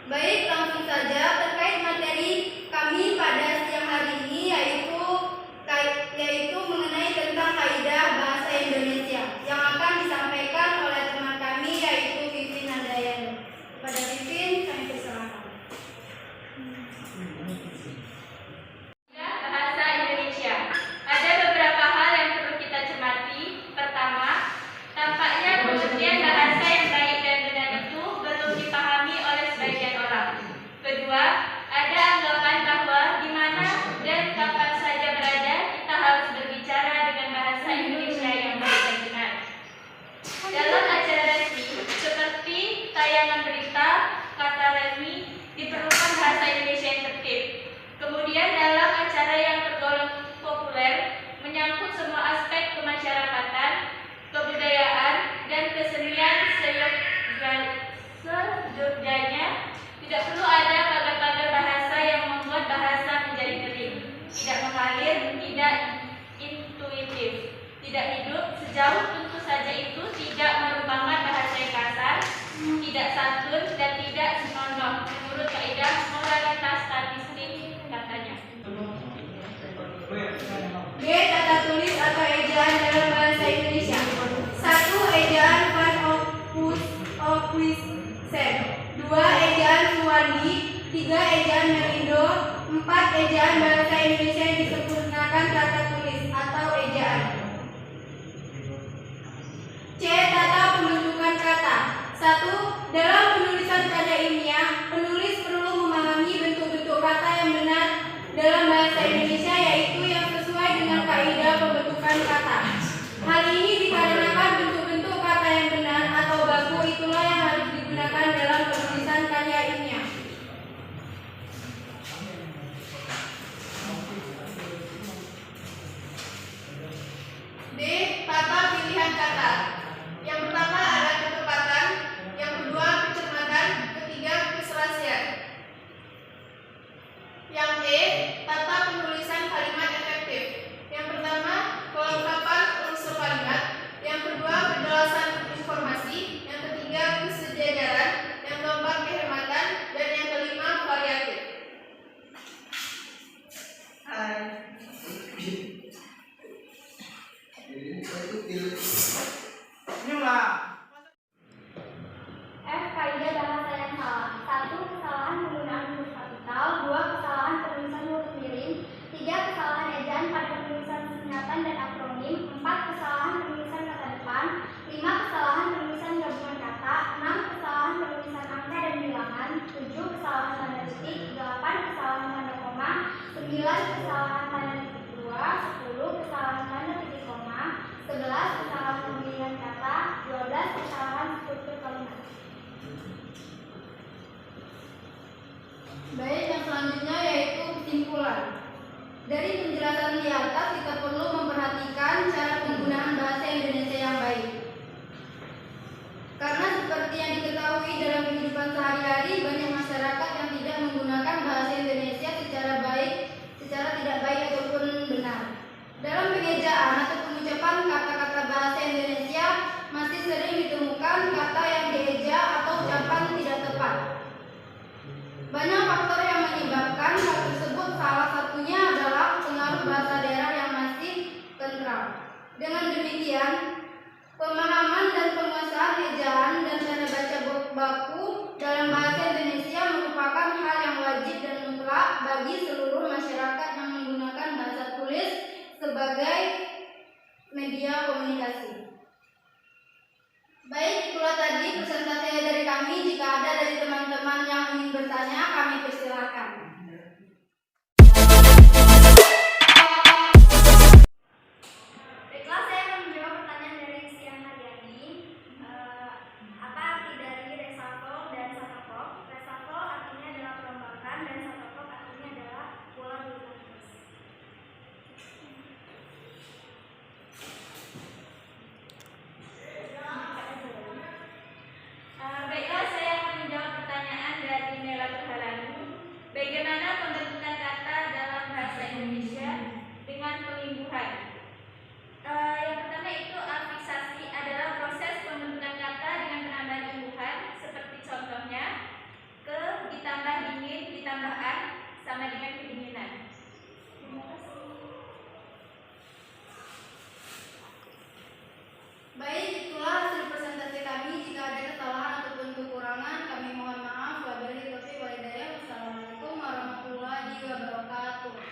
Baik, langsung saja terkait materi kami pada siang hari ini yaitu mengenai tentang kaidah bahasa Indonesia yang akan disampaikan oleh teman kami yaitu Vivin Handayani. Kepada Vivin, kami persilakan. Bahasa Indonesia. Ada beberapa hal yang perlu kita cermati. Pertama, tampaknya pengertian bahasa yang baik dan benar itu belum dipahami oleh sebagian orang. Kedua, ada anggapan bahwa di mana dan kapan saja berada kita harus berbicara dengan bahasa Indonesia yang baik dan benar. Dalam acara resmi seperti tayangan berita, kata resmi diperlukan bahasa Indonesia yang tertib. Kemudian dalam acara yang tergolong populer menyangkut semua aspek kemasyarakatan, kebudayaan, dan kesenian sejogjanya, tidak perlu ada pagar-pagar bahasa yang membuat bahasa menjadi kering, tidak mengalir, tidak intuitif, tidak hidup. Sejauh tentu saja itu tidak merupakan bahasa yang kasar, tidak santun, dan tidak senonoh menurut kaidah moralitas statistik katanya. B. Tata tulis atau ejaan dalam bahasa Indonesia. 1. Ejaan Van Ophuijsen. 2. Ejaan Suwandi. 3. Ejaan Melindo. 4. Ejaan bahasa Indonesia yang disempurnakan tata tulis atau ejaan. C. Tata pembentukan kata. 1. Dalam penulisan karya ilmiah, penulis perlu memahami bentuk-bentuk kata yang benar dalam bahasa Indonesia, yaitu yang sesuai dengan kaidah pembentukan kata. Hal ini dikarenakan bentuk-bentuk kata yang benar atau baku itulah yang harus digunakan dalam penulisan karya ilmiah. D. Tata pilihan kata. Yang pertama ada ketepatan, yang kedua kecermatan, ketiga keserasian. Yang E. Tata penulisan kalimat efektif. Yang pertama kelengkapan unsur kalimat, yang kedua kejelasan informasi, yang ketiga kesejajaran, yang keempat kehematan, dan yang kelima variatif. F. Kaidah bahasa yang salah. 1. Kesalahan penggunaan huruf kapital. 2. Kesalahan penulisan huruf miring. 3. Kesalahan ejaan pada penulisan singkatan dan akronim. 4. Kesalahan penulisan kata depan. 5. Kesalahan penulisan gabungan kata. 6. Kesalahan penulisan angka dan bilangan. 7. Kesalahan tanda titik. 8. Kesalahan tanda koma. 9. Kesalahan tanda titik 2. 10. Kesalahan tanda titik koma. 11. Kesalahan pemilihan kata. 12. Kesalahan struktur kalimat. Baik, yang selanjutnya yaitu kesimpulan. Dari penjelasan di atas kita perlu memperhatikan cara penggunaan bahasa Indonesia yang baik. Karena seperti yang diketahui dalam kehidupan sehari-hari, banyak masyarakat yang tidak menggunakan bahasa Indonesia secara tidak baik ataupun benar. Dalam pengejaan atau pengucapan kata-kata bahasa Indonesia masih sering ditemukan kata yang dieja atau ucapan tidak tepat. Banyak faktor yang menyebabkan hal tersebut, salah satunya adalah pengaruh bahasa daerah yang masih kentral. Dengan demikian, pemahaman dan penguasaan ejaan dan tanda baca baku dalam bahasa Indonesia merupakan hal yang wajib dan mutlak bagi seluruh masyarakat yang menggunakan bahasa tulis sebagai media komunikasi. Baik, itulah tadi presentasi dari kami. Jika ada dari teman-teman yang ingin bertanya, kami persilakan. Baiklah, saya akan menjawab pertanyaan dari siang hari ini. Apa arti dari reshuffle dan shuttlecock? Reshuffle artinya adalah perombakan dan shuttlecock artinya adalah bola bulu tangkis. Baiklah, saya akan menjawab pertanyaan dari Nela Tuhalani. Bagaimana wabarakatuh.